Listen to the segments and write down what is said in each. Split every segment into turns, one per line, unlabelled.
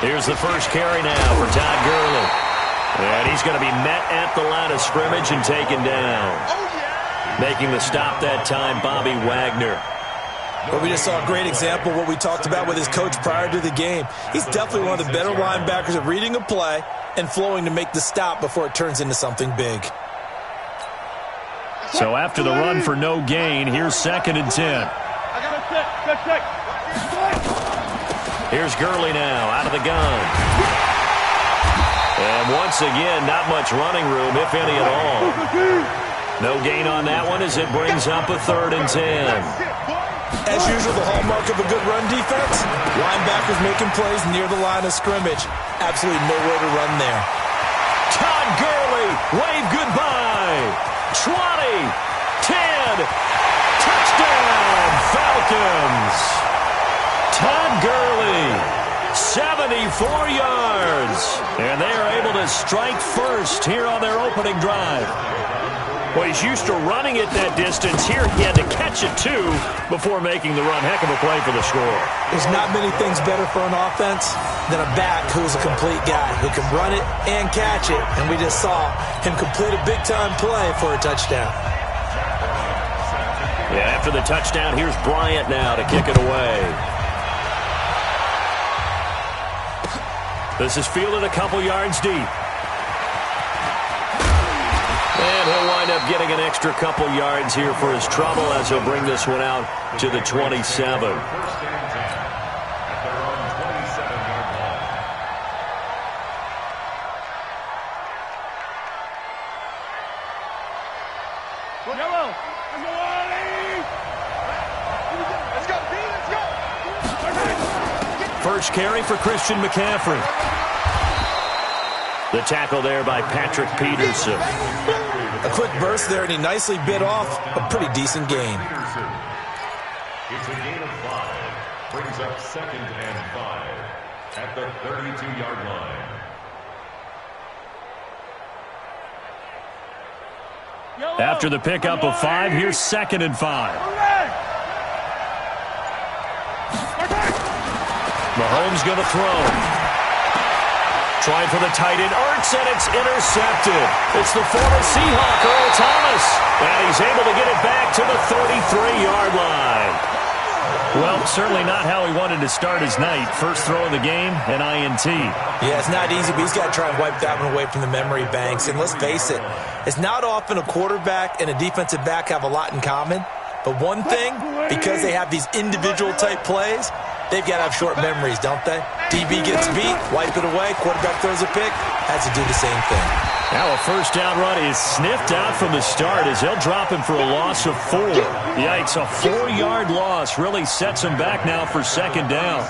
Here's the first carry now for Todd Gurley. And he's going to be met at the line of scrimmage and taken down. Making the stop that time, Bobby Wagner.
Well, we just saw a great example of what we talked about with his coach prior to the game. He's definitely one of the better linebackers at reading a play and flowing to make the stop before it turns into something big.
So after the run for no gain, here's 2nd and 10. Here's Gurley now out of the gun. And once again, not much running room, if any at all. No gain on that one as it brings up a 3rd and 10.
As usual, the hallmark of a good run defense, linebackers making plays near the line of scrimmage. Absolutely nowhere to run there.
Todd Gurley, wave goodbye. 20, 10, touchdown, Falcons. Todd Gurley, 74 yards. And they are able to strike first here on their opening drive. Well, he's used to running it that distance. Here he had to catch it, too, before making the run. Heck of a play for the score.
There's not many things better for an offense than a back who's a complete guy who can run it and catch it. And we just saw him complete a big-time play for a touchdown.
Yeah, after the touchdown, here's Bryant now to kick it away. This is fielded a couple yards deep. And he'll wind up getting an extra couple yards here for his trouble as he'll bring this one out to the 27. First carry for Christian McCaffrey. The tackle there by Patrick Peterson.
A quick burst there, and he nicely bit off a pretty decent gain.
It's a gain of 5. Brings up 2nd and 5 at the 32-yard line.
After the pickup of 5, here's 2nd and 5. Mahomes going to throw. Trying for the tight end, Ertz, and it's intercepted. It's the former Seahawk, Earl Thomas, and he's able to get it back to the 33-yard line. Well, certainly not how he wanted to start his night. First throw of the game, an INT.
Yeah, it's not easy, but he's got to try and wipe that one away from the memory banks. And let's face it, it's not often a quarterback and a defensive back have a lot in common. But one thing, because they have these individual type plays, they've got to have short memories, don't they? DB gets beat, wipe it away, quarterback throws a pick, has to do the same thing.
Now a first down run is sniffed out from the start as they'll drop him for a loss of 4. Yikes, a 4-yard loss really sets him back now for 2nd down.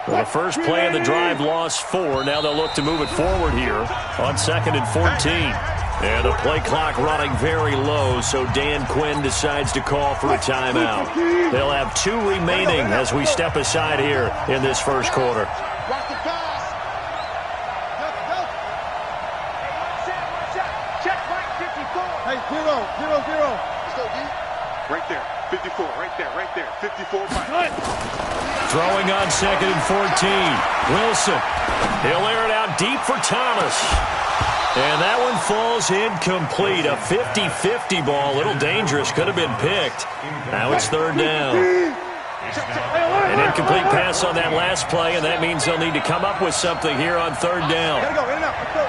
Well, the first play of the drive lost 4. Now they'll look to move it forward here on 2nd and 14. And the play clock running very low, so Dan Quinn decides to call for a timeout. They'll have 2 remaining as we step aside here in this first quarter.
Right there, 54, right there, 54.
Throwing on 2nd and 14. Wilson. He'll air it out deep for Thomas. And that one falls incomplete. A 50-50 ball. A little dangerous. Could have been picked. Now it's 3rd down. An incomplete pass on that last play, and that means they'll need to come up with something here on 3rd down.
Gotta go, in and out, let's go.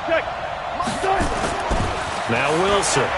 Check.
Now Wilson.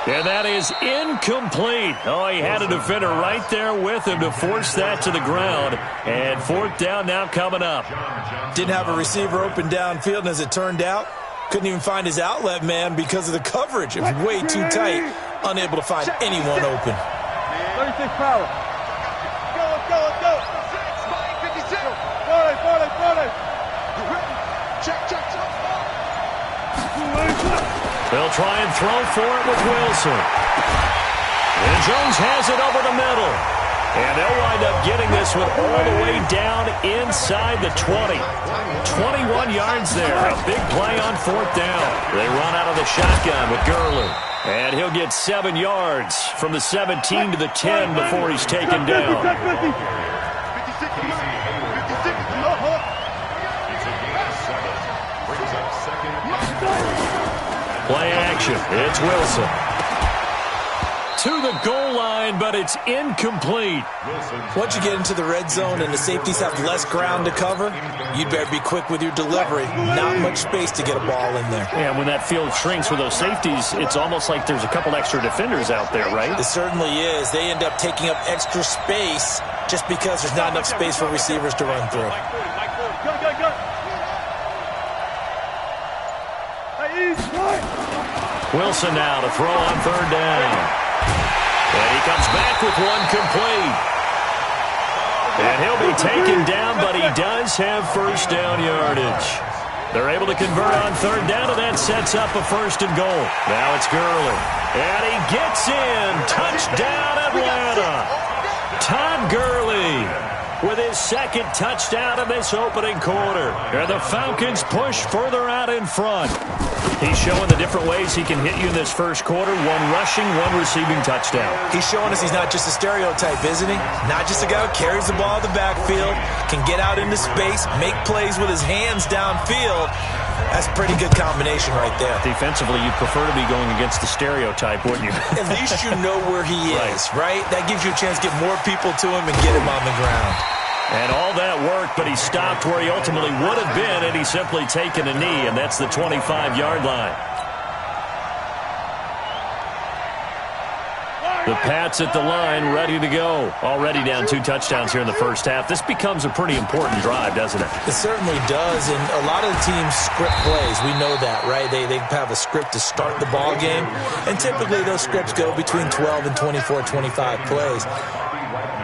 And that is incomplete. Oh, he had a defender right there with him to force that to the ground. And 4th down now coming up.
Didn't have a receiver open downfield, and as it turned out, couldn't even find his outlet man because of the coverage. It was way too tight, unable to find anyone open.
36 power. Let's go. 56. 40. Check.
They'll try and throw for it with Wilson. And Jones has it over the middle. And they'll wind up getting this one all the way down inside the 20. 21 yards there. A big play on 4th down. They run out of the shotgun with Gurley. And he'll get 7 yards from the 17 to the 10 before he's taken down. Play action. It's Wilson. To the goal line, but it's incomplete.
Once you get into the red zone and the safeties have less ground to cover, you'd better be quick with your delivery. Not much space to get a ball in there.
Yeah, when that field shrinks with those safeties, it's almost like there's a couple extra defenders out there, right?
It certainly is. They end up taking up extra space just because there's not enough space for receivers to run through.
Wilson now to throw on 3rd down. And he comes back with one complete. And he'll be taken down, but he does have 1st down yardage. They're able to convert on 3rd down, and that sets up a 1st and goal. Now it's Gurley. And he gets in. Touchdown, Atlanta. Todd Gurley with his 2nd touchdown of this opening quarter. And the Falcons push further out in front. He's showing the different ways he can hit you in this 1st quarter. 1 rushing, 1 receiving touchdown.
He's showing us he's not just a stereotype, isn't he? Not just a guy who carries the ball in the backfield, can get out into space, make plays with his hands downfield. That's a pretty good combination right there.
Defensively, you'd prefer to be going against the stereotype, wouldn't you?
At least you know where he is, right? That gives you a chance to get more people to him and get him on the ground.
And all that worked, but he stopped where he ultimately would have been, and he's simply taken a knee, and that's the 25-yard line. The Pats at the line, ready to go. Already down 2 touchdowns here in the 1st half. This becomes a pretty important drive, doesn't it?
It certainly does, and a lot of the teams script plays. We know that, right? They have a script to start the ball game, and typically those scripts go between 12 and 24, 25 plays.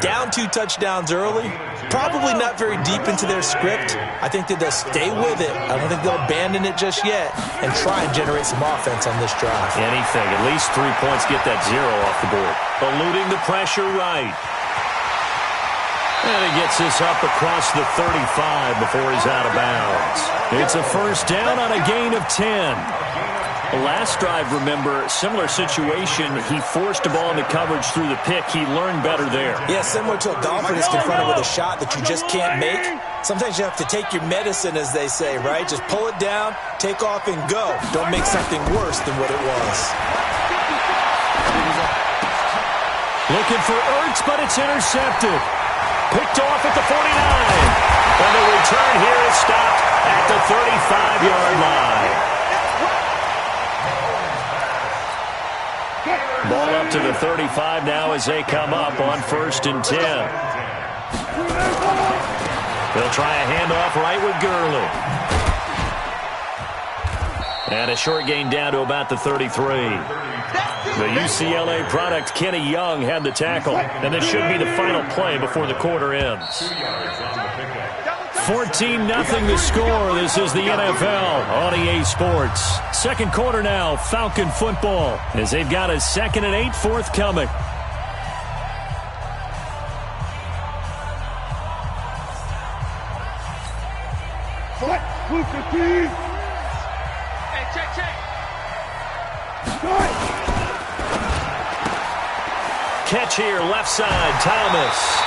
Down 2 touchdowns early, probably not very deep into their script. I think that they'll stay with it. I don't think they'll abandon it just yet and try and generate some offense on this drive.
Anything. At least 3 points, get that 0 off the board. Eluding the pressure right. And he gets this up across the 35 before he's out of bounds. It's a 1st down on a gain of 10. Last drive, remember, similar situation. He forced the ball into coverage through the pick. He learned better there.
Yeah, similar to a golfer that's confronted with a shot that you just can't make. Sometimes you have to take your medicine, as they say, right? Just pull it down, take off, and go. Don't make something worse than what it was.
Looking for Ertz, but it's intercepted. Picked off at the 49. And the return here is stopped at the 35-yard line. Ball up to the 35 now as they come up on 1st and 10. They'll try a handoff right with Gurley. And a short gain down to about the 33. The UCLA product, Kenny Young, had the tackle. And this should be the final play before the quarter ends. 14-0 the score. This is the NFL on EA Sports. 2nd quarter now, Falcon football, as they've got a 2nd and 8 forthcoming. Catch here, left side, Thomas.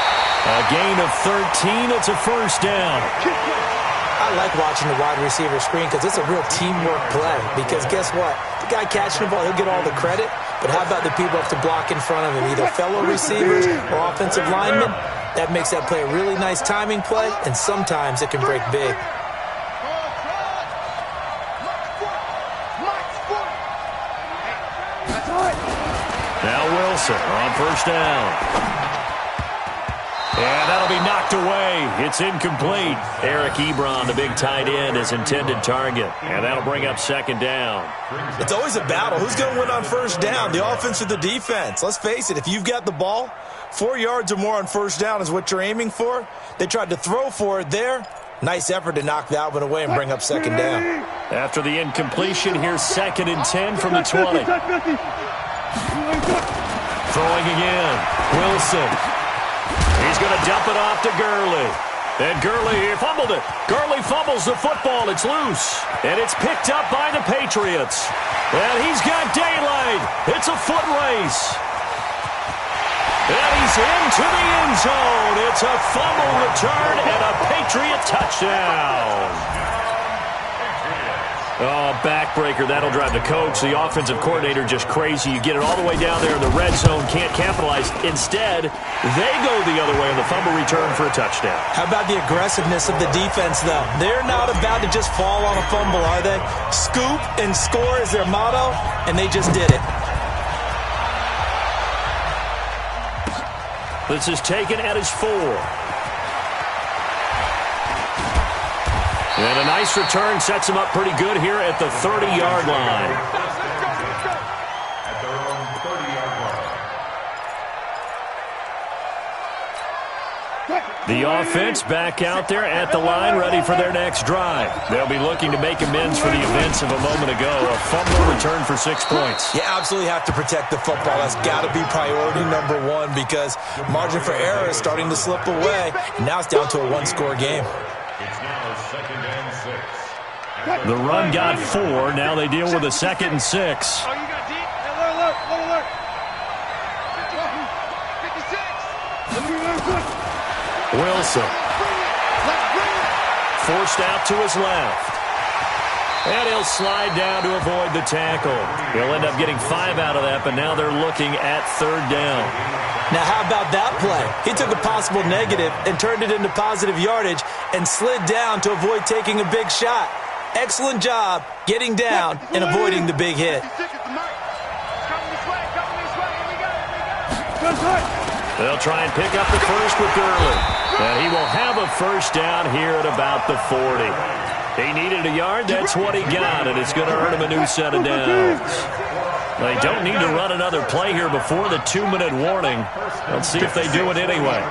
A gain of 13. It's a 1st down.
I like watching the wide receiver screen because it's a real teamwork play. Because guess what? The guy catching the ball, he'll get all the credit. But how about the people up to block in front of him, either fellow receivers or offensive linemen? That makes that play a really nice timing play, and sometimes it can break big.
Now Wilson on 1st down. And that'll be knocked away. It's incomplete. Eric Ebron, the big tight end, is intended target. And that'll bring up second down.
It's always a battle. Who's going to win on first down, the offense or the defense? Let's face it, if you've got the ball, 4 yards or more on first down is what you're aiming for. They tried to throw for it there. Nice effort to knock that one away and bring up second down.
After the incompletion, here's 2nd and 10 from the 20. Throwing again. Wilson. He's going to dump it off to Gurley. And Gurley fumbled it. Gurley fumbles the football. It's loose. And it's picked up by the Patriots. And he's got daylight. It's a foot race. And he's into the end zone. It's a fumble return and a Patriot touchdown. Oh, backbreaker. That'll drive the coach. The offensive coordinator just crazy. You get it all the way down there in the red zone. Can't capitalize. Instead, they go the other way on the fumble return for a touchdown.
How about the aggressiveness of the defense, though? They're not about to just fall on a fumble, are they? Scoop and score is their motto, and they just did it.
This is taken at his 4. And a nice return sets him up pretty good here at the 30-yard line.
At their own 30-yard line.
The offense back out there at the line, ready for their next drive. They'll be looking to make amends for the events of a moment ago. A fumble return for 6 points.
You absolutely have to protect the football. That's got to be priority number 1 because margin for error is starting to slip away. And now it's down to a 1-score game.
It's now 2nd and 6.
The run got 4. Now they deal with a 2nd and 6.
Oh, you got deep. Alert. 56.
Wilson. Forced out to his left. And he'll slide down to avoid the tackle. He'll end up getting 5 out of that, but now they're looking at 3rd down.
Now, how about that play? He took a possible negative and turned it into positive yardage and slid down to avoid taking a big shot. Excellent job getting down and avoiding the big hit.
They'll try and pick up the first with Gurley. And he will have a first down here at about the 40. He needed a yard. That's what he got, and it's going to earn him a new set of downs. They don't need to run another play here before the 2-minute warning. Let's see if they do it anyway.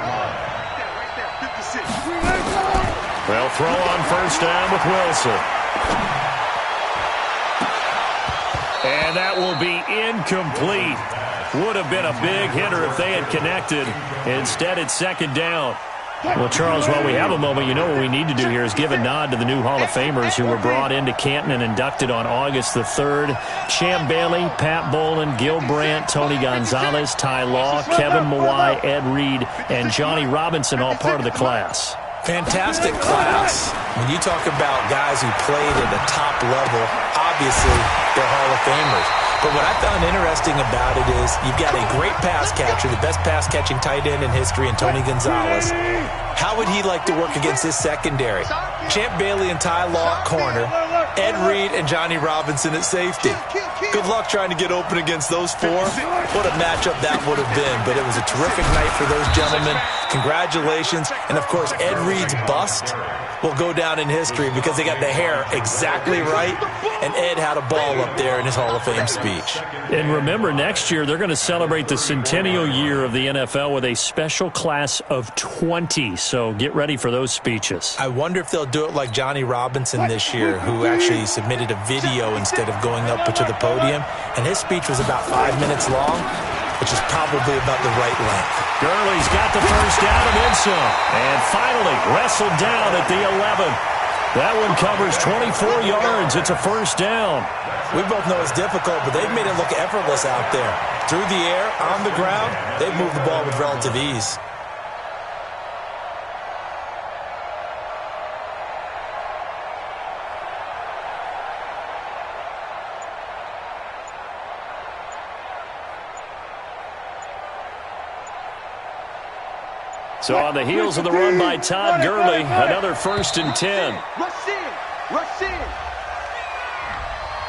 They'll throw on first down with Wilson. And that will be incomplete. Would have been a big hitter if they had connected. Instead, it's 2nd down. Well, Charles, while we have a moment, you know what we need to do here is give a nod to the new Hall of Famers who were brought into Canton and inducted on August the 3rd. Champ Bailey, Pat Bolin, Gil Brandt, Tony Gonzalez, Ty Law, Kevin Mawai, Ed Reed, and Johnny Robinson, all part of the class.
Fantastic class. When you talk about guys who played at a top level, obviously they're Hall of Famers. But what I found interesting about it is you've got a great pass catcher, the best pass-catching tight end in history, in Tony Gonzalez. How would he like to work against his secondary? Champ Bailey and Ty Law at corner, Ed Reed and Johnny Robinson at safety. Good luck trying to get open against those 4. What a matchup that would have been. But it was a terrific night for those gentlemen. Congratulations. And, of course, Ed Reed's bust will go down in history because they got the hair exactly right, and Ed had a ball up there in his Hall of Fame speech.
And remember, next year they're going to celebrate the centennial year of the NFL with a special class of 20, so get ready for those speeches.
I wonder if they'll do it like Johnny Robinson this year, who actually submitted a video instead of going up to the podium, and his speech was about 5 minutes long, which is probably about the right length.
Gurley's got the first down and then some. And finally wrestled down at the 11. That one covers 24 yards. It's a first down.
We both know it's difficult, but they've made it look effortless out there. Through the air, on the ground, they've moved the ball with relative ease.
So on the heels of the run by Todd Gurley, another 1st and 10.
Rush in.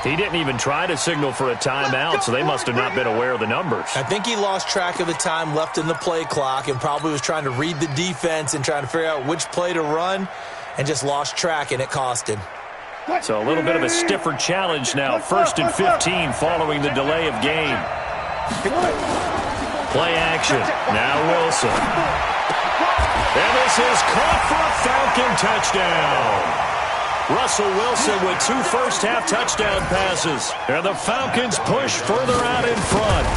He didn't even try to signal for a timeout, so they must have not been aware of the numbers.
I think he lost track of the time left in the play clock and probably was trying to read the defense and trying to figure out which play to run and just lost track, and it cost him.
So a little bit of a stiffer challenge now. 1st and 15 following the delay of game. Play action. Now Wilson. And this is caught for a Falcon touchdown. Russell Wilson with 2 first-half touchdown passes. And the Falcons push further out in front.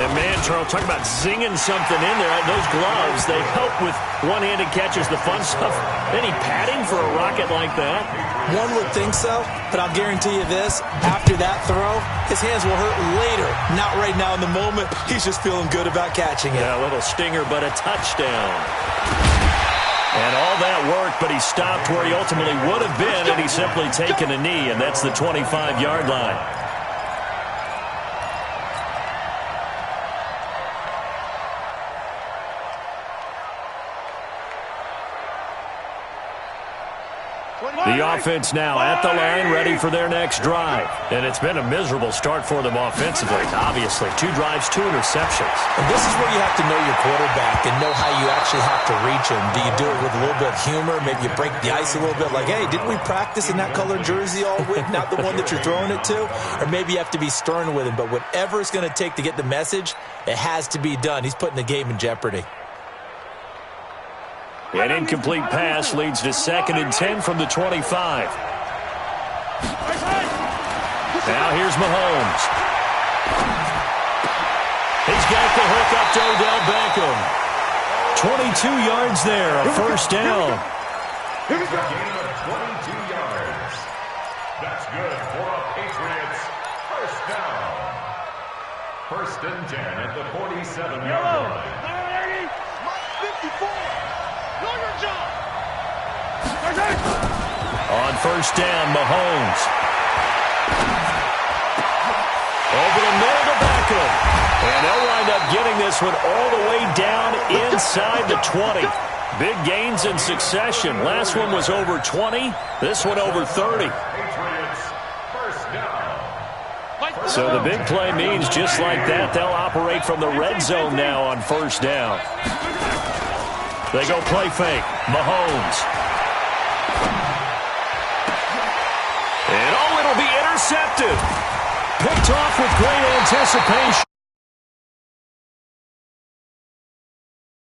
And, man, Charles, talk about zinging something in there. Those gloves, they help with one-handed catches, the fun stuff. Any padding for a rocket like that?
One would think so, but I'll guarantee you this. After that throw, his hands will hurt later. Not right now in the moment. He's just feeling good about catching it.
Yeah, a little stinger, but a touchdown. And all that worked, but he stopped where he ultimately would have been, and he's simply taken a knee, and that's the 25-yard line. The offense now at the line, ready for their next drive. And it's been a miserable start for them offensively. Obviously, 2 drives, 2 interceptions.
And this is where you have to know your quarterback and know how you actually have to reach him. Do you do it with a little bit of humor? Maybe you break the ice a little bit like, hey, didn't we practice in that colored jersey all week? Not the one that you're throwing it to? Or maybe you have to be stern with him. But whatever it's going to take to get the message, it has to be done. He's putting the game in jeopardy.
An incomplete pass leads to 2nd and 10 from the 25. Now here's Mahomes. He's got the hook up to Odell Beckham. 22 yards there, a first down.
It's a gain of 22 yards. That's good for a Patriots first down. 1st and 10 at the 47-yard line.
54.
On first down, Mahomes. Over the middle to Beckham. And they'll wind up getting this one all the way down inside the 20. Big gains in succession. Last one was over 20. This one over 30.
Patriots first down.
So the big play means just like that, they'll operate from the red zone now on first down. They go play fake. Mahomes. And it'll be intercepted. Picked off with great anticipation.